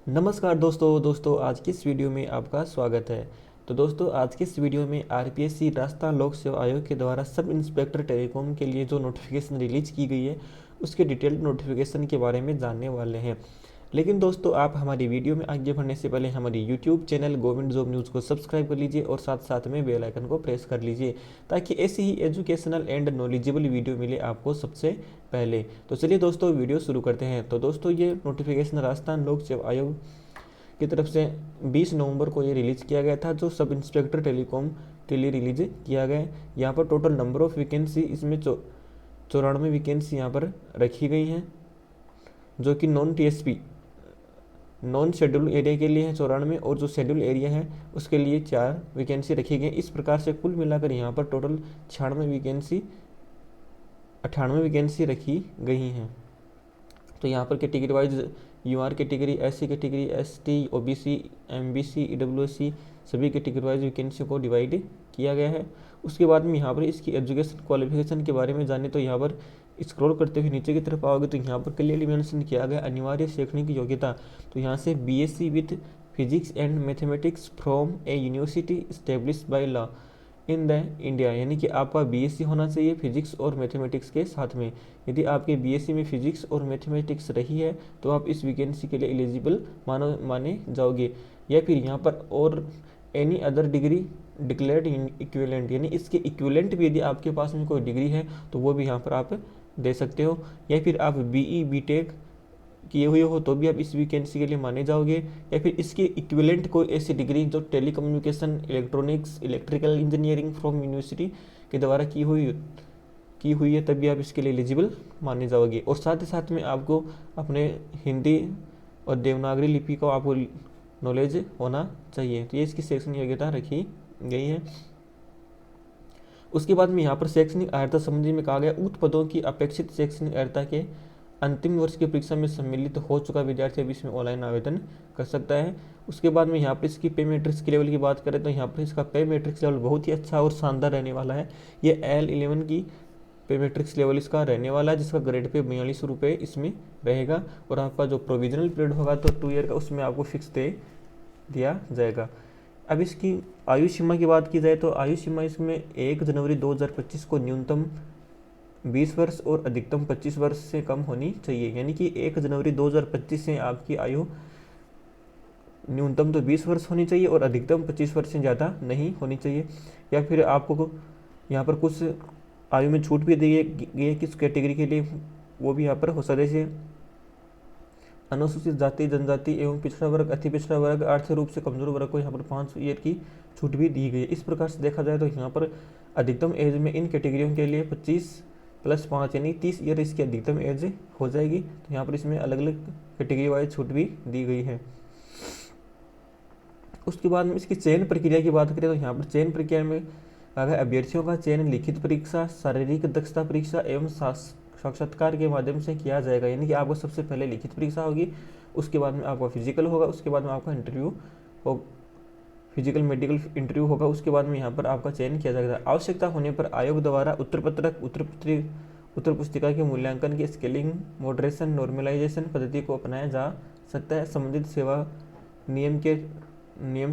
नमस्कार दोस्तों आज की इस वीडियो में आपका स्वागत है। तो दोस्तों आज की इस वीडियो में आरपीएससी राजस्थान लोक सेवा आयोग के द्वारा सब इंस्पेक्टर टेलीकॉम के लिए जो नोटिफिकेशन रिलीज की गई है उसके डिटेल्ड नोटिफिकेशन के बारे में जानने वाले हैं। लेकिन दोस्तों आप हमारी वीडियो में आगे बढ़ने से पहले हमारी YouTube channel government job news को सब्सक्राइब कर लीजिए और साथ साथ में बेल आइकन को प्रेस कर लीजिए ताकि ऐसी ही एजुकेशनल एंड नॉलेजेबल वीडियो मिले आपको सबसे पहले। तो चलिए दोस्तों वीडियो शुरू करते हैं। तो दोस्तों ये नोटिफिकेशन राजस्थान लोक सेवा आयोग की तरफ से 20 नवंबर को ये रिलीज़ किया गया था, जो सब इंस्पेक्टर टेलीकॉम के लिए रिलीज किया गया है। यहाँ पर टोटल नंबर ऑफ़ वैकेंसी इसमें 94 वैकेंसी यहाँ पर रखी गई हैं, जो कि non TSP non schedule area के लिए है 94 और जो शेड्यूल एरिया है उसके लिए 4 वैकेंसी रखी गई। इस प्रकार से कुल मिलाकर यहाँ पर टोटल 98 वैकेंसी रखी गई हैं। तो यहाँ पर category wise UR category, SC category, ST, OBC, MBC, EWSC सभी कैटेगरी वाइज वैकेंसी को डिवाइड किया गया है। उसके बाद में यहाँ पर इसकी एजुकेशन क्वालिफिकेशन के बारे में जाने तो यहाँ पर स्क्रॉल करते हुए नीचे की तरफ आओगे तो यहाँ पर क्लियरली मेंशन किया गया अनिवार्य शैक्षणिक योग्यता। तो यहाँ से BSc with physics and mathematics from A university establish by law in the India, यानी कि आपका बीएससी होना चाहिए फिजिक्स और मैथमेटिक्स के साथ में। यदि आपके बीएससी में फिजिक्स और मैथमेटिक्स रही है तो आप इस वैकेंसी के लिए एलिजिबल माने जाओगे। या फिर यहाँ पर और any other degree declared equivalent, यानी इसके इक्विवेलेंट भी यदि आपके पास में कोई डिग्री है तो वो भी यहाँ पर आप दे सकते हो। या फिर आप बीई बीटेक किए हुए हो तो भी आप इस वैकेंसी के लिए माने जाओगे। या फिर इसके इक्विवेलेंट कोई ऐसी डिग्री जो telecommunication, electronics, electrical engineering from university के द्वारा की हुई है तभी आप इसके लिए एलिजिबल माने जाओगे। और साथ ही साथ में आपको अपने हिंदी और देवनागरी लिपि को आपको नॉलेज होना चाहिए। तो ये इसकी शैक्षणिक योग्यता रखी गई है। उसके बाद में यहाँ पर शैक्षणिक अर्हता संबंधी में कहा गया उक्त पदों की अपेक्षित शैक्षणिक अर्हता के अंतिम वर्ष की परीक्षा में सम्मिलित हो चुका विद्यार्थी अभी इसमें ऑनलाइन आवेदन कर सकता है। उसके बाद में यहाँ पर इसकी पे मैट्रिक्स के लेवल की बात करें तो यहाँ पर इसका पे मैट्रिक्स लेवल बहुत ही अच्छा और शानदार रहने वाला है। ये L11 की पे मैट्रिक्स लेवल इसका रहने वाला है, जिसका ग्रेड पे 42 रुपये इसमें रहेगा। और आपका जो प्रोविजनल पीरियड होगा तो 2 ईयर का, उसमें आपको फिक्स दे दिया जाएगा। अब इसकी आयु सीमा की बात की जाए तो आयु सीमा इसमें 1 जनवरी 2025 को न्यूनतम 20 वर्ष और अधिकतम 25 वर्ष से कम होनी चाहिए। यानी कि 1 जनवरी 2025 से आपकी आयु न्यूनतम तो 20 वर्ष होनी चाहिए और अधिकतम 25 वर्ष से ज़्यादा नहीं होनी चाहिए। या फिर आपको यहाँ पर कुछ आयु में छूट भी दी गई है किस कैटेगरी के लिए, वो भी यहाँ पर हो सकता है। जैसे अनुसूचित जाति, जनजाति एवं पिछड़ा वर्ग, अति पिछड़ा वर्ग, आर्थिक रूप से कमजोर वर्ग को यहाँ पर 5 ईयर की छूट भी दी गई है। इस प्रकार से देखा जाए तो यहाँ पर अधिकतम एज में इन कैटेगरियों के लिए 25+5 यानी 30 ईयर इसकी अधिकतम एज हो जाएगी। तो यहाँ पर इसमें अलग अलग कैटेगरी वाइज छूट भी दी गई है। उसके बाद में इसकी चयन प्रक्रिया की बात करें तो यहाँ पर चयन प्रक्रिया में अगर अभ्यर्थियों का चयन लिखित परीक्षा, शारीरिक दक्षता परीक्षा एवं साक्षात्कार के माध्यम से किया जाएगा। यानी कि आपको सबसे पहले लिखित परीक्षा होगी, उसके बाद में आपका फिजिकल होगा, उसके बाद में आपका इंटरव्यू हो, फिजिकल मेडिकल इंटरव्यू होगा, उसके बाद में यहाँ पर आपका चयन किया जाएगा। आवश्यकता होने पर आयोग द्वारा उत्तर पुस्तिका के मूल्यांकन की स्केलिंग, मॉडरेशन, नॉर्मलाइजेशन पद्धति को अपनाया जा सकता है। संबंधित सेवा नियम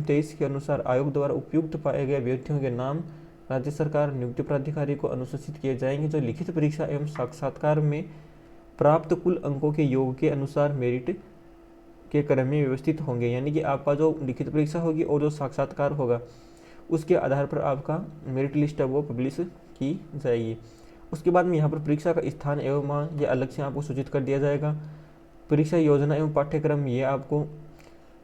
23 के अनुसार आयोग द्वारा उपयुक्त पाए गए अभ्यर्थियों के नाम राज्य सरकार नियुक्ति प्राधिकारी को अनुसूचित किए जाएंगे, जो लिखित परीक्षा एवं साक्षात्कार में प्राप्त कुल अंकों के योग के अनुसार मेरिट के क्रम में व्यवस्थित होंगे। यानी कि आपका जो लिखित परीक्षा होगी और जो साक्षात्कार होगा उसके आधार पर आपका मेरिट लिस्ट है वो पब्लिश की जाएगी। उसके बाद में यहाँ पर परीक्षा का स्थान एवं माह ये अलग से आपको सूचित कर दिया जाएगा। परीक्षा योजना एवं पाठ्यक्रम ये आपको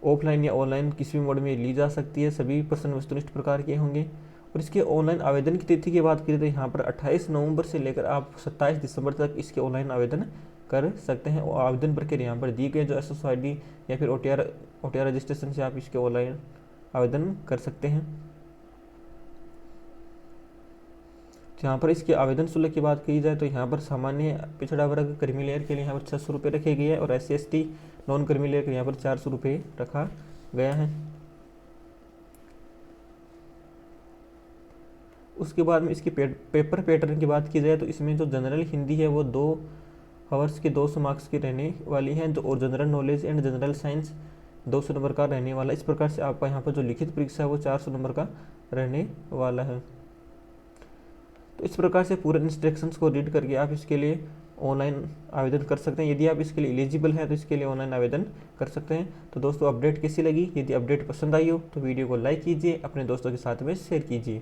ऑफलाइन या ऑनलाइन किसी भी मोड में ली जा सकती है। सभी प्रश्न वस्तुनिष्ठ प्रकार के होंगे। और इसके ऑनलाइन आवेदन की तिथि की बात करें तो यहाँ पर 28 नवंबर से लेकर आप 27 दिसंबर तक इसके ऑनलाइन आवेदन कर सकते हैं। और आवेदन प्रक्रिया यहाँ पर दी गई, जो SSID या फिर OTR रजिस्ट्रेशन से आप इसके ऑनलाइन आवेदन कर सकते हैं। तो यहाँ पर इसके आवेदन शुल्क की बात की जाए तो यहाँ पर सामान्य पिछड़ा वर्ग क्रीमी लेयर के लिए यहाँ पर 600 रुपये रखे गए हैं और SC/ST नॉन क्रीमी लेयर के यहाँ पर 400 रुपये रखा गया है। उसके बाद में इसकी पेपर पैटर्न की बात की जाए तो इसमें जो जनरल हिंदी है वो 2 आवर्स के 200 मार्क्स की रहने वाली है, जो और general knowledge and general science 200 number का रहने वाला। इस प्रकार से आपका यहाँ पर जो लिखित परीक्षा है वो 400 नंबर का रहने वाला है। तो इस प्रकार से पूरे इंस्ट्रक्शंस को रीड करके आप इसके लिए ऑनलाइन आवेदन कर सकते हैं। यदि आप इसके लिए एलिजिबल हैं तो इसके लिए ऑनलाइन आवेदन कर सकते हैं। तो दोस्तों अपडेट कैसी लगी? यदि अपडेट पसंद आई हो तो वीडियो को लाइक कीजिए, अपने दोस्तों के साथ में शेयर कीजिए।